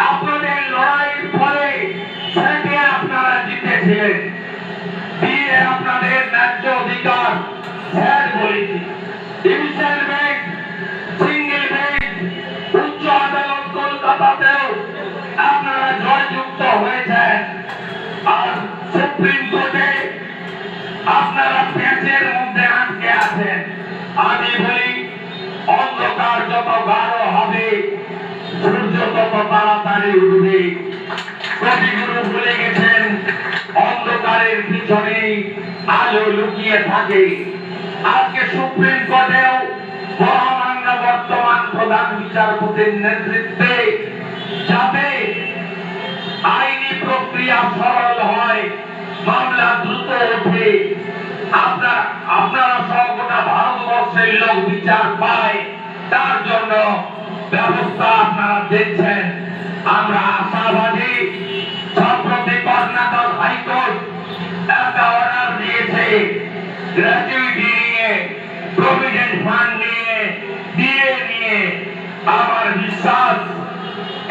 আপনাদের লড়াইয়ের ফলে সেটি আপনারা জিতেছিলেন, দিয়ে আপনাদের ন্যায্য অধিকার স্যার বলেছি। ডিভিশন বেঞ্চ, সিঙ্গেল বেঞ্চ, উচ্চ আদালত কলকাতাতেও আপনারা জয়যুক্ত হয়েছেন। আর সুপ্রিম কোর্টে আপনারা পেঁচের মধ্যে আটকে আছেন। আমি বলি, অন্ধকার যত গাঢ় হবে, সূর্য তত তাড়াতাড়ি উঠবে। কবিগুরু বলে গেছেন, অন্ধকারের পিছনে আলো লুকিয়ে থাকে। আজকে সুপ্রিম কোর্টেও মহামান্য বর্তমান প্রধান বিচারপতির নেতৃত্বে যাতে আইনি প্রক্রিয়া সরল হয়, মামলা দ্রুত ওঠে, আপনারা সহ গোটা ভারতবর্ষের লোক বিচার পায়, তার জন্য ব্যবস্থা আপনারা দেখছেন। আমরা আশাবাদী। সম্প্রতি কর্ণাটক হাইকোর্ট একটা অর্ডার দিয়েছে গ্র্যাচুইটি নিয়ে, প্রভিডেন্ট ফান্ড নিয়ে, ডিএ নিয়ে। আমার বিশ্বাস,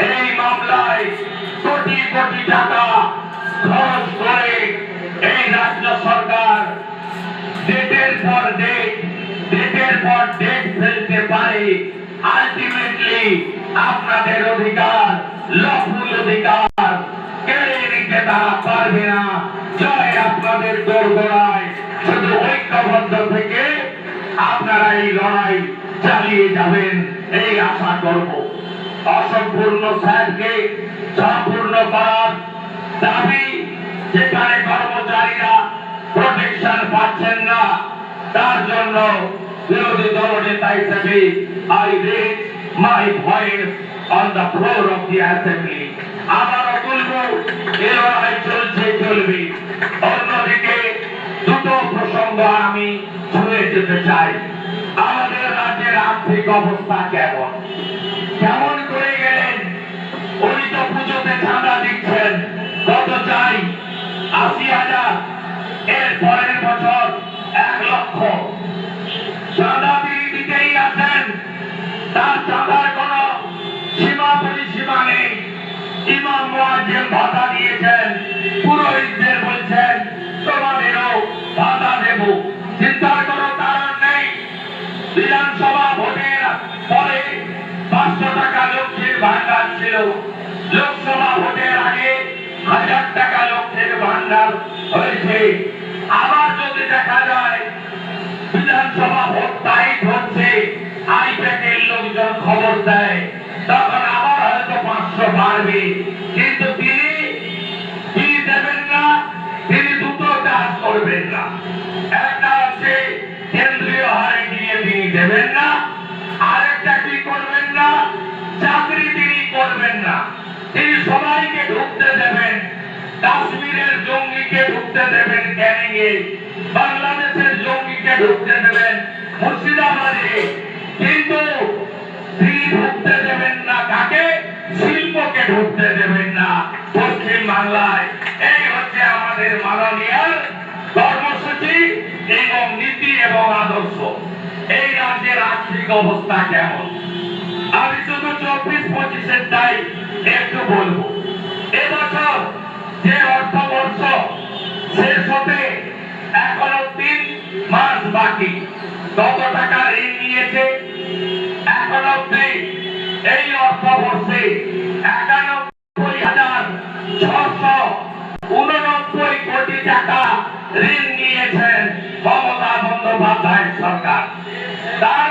এই মামলায় কোটি কোটি টাকা খরচ করে এই রাজ্য সরকার ডেটের পর ডেট ফেলতে পারে। আলটিমেটলি আপনাদের অধিকার, লফুল অধিকার কেড়ে নিতে তারা পারবে না। জয় আপনাদের দোরগোড়ায়। শুধু ঐক্যবদ্ধ থেকে আপনারা এই লড়াই চালিয়ে যাবেন, এই আশা করব। অসম্পূর্ণ স্যারকে সম্পূর্ণ করার দাবি, যেখানে কর্মচারীরা প্রোটেকশন পাচ্ছেন না, তার জন্য বিরোধী দলনেতা হিসেবে I raise my voice on the floor of the assembly. আবারও বলবো, এই লড়াই চলবে। অন্যদিকে দুটো প্রসঙ্গ আমি ছুঁয়ে যেতে চাই। আমাদের রাজ্যের আর্থিক অবস্থা কেমন করে গেলেন? উনি তো পুজোতে চাঁদা দিচ্ছেন, কত চাই? ৮০,০০০। এর পরের বছর ১ লক্ষ। চাঁদা তিনি দিতেই আছেন, তার চাঁদার কোন সীমা পরিসীমা নেই। ইমাম মুয়াজ্জিম ভাতা দিয়েছেন, পুরোহিতদের বলছেন তোমাদেরও ভাতা দেব। চিন্তার কোনো কারণ নেই। বিধানসভা ভোটের পরে ৫০০ টাকা লক্ষ্মীর ভান্ডার ছিল, লোকসভা ভোটের আগে ১০০০ টাকা লক্ষ্মীর ভান্ডার হয়েছে। আবার যদি দেখা যায় বিধানসভা ভোট টাইট হচ্ছে, আইপ্যাকের লোকজন খবর দেয়, তখন আবার হয়তো ৫০০ বাড়বে। কিন্তু তিনি কি দেবেন না, তিনি দুটো কাজ করবেন না। একটা হচ্ছে কেন্দ্রীয় হারে নিয়ে তিনি দেবেন না, আরেকটা কি করবেন না, চাকরি তিনি করবেন না। তিনি সবাইকে ঢুকতে দেবেন। কাশ্মীরের জঙ্গিকে ঢুকতে দেবেন ক্যানিংয়ে, বাংলাদেশের জঙ্গিকে ঢুকতে দেবেন মুর্শিদাবাদে, কিন্তু তিনি ঢুকতে দেবেন না কাকে? শিল্পকে ঢুকতে দেবেন না পশ্চিম বাংলায়। এই হচ্ছে আমাদের মাননীয় কর্মসূচি এবং নীতি এবং আদর্শ। এই রাজ্যের আর্থিক অবস্থা কেমন? আমি শুধু ২৪-২৫-টাই একটু বলবো। এবছর যে অর্থবর্ষ শেষ হতে এখনো ৩ মাস বাকি, কত টাকা ঋণ নিয়েছে এখন অব্দি? এই অর্থবর্ষে ৯১,৬৮৯ কোটি টাকা ঋণ নিয়েছেন মমতা বন্দ্যোপাধ্যায় সরকার। তার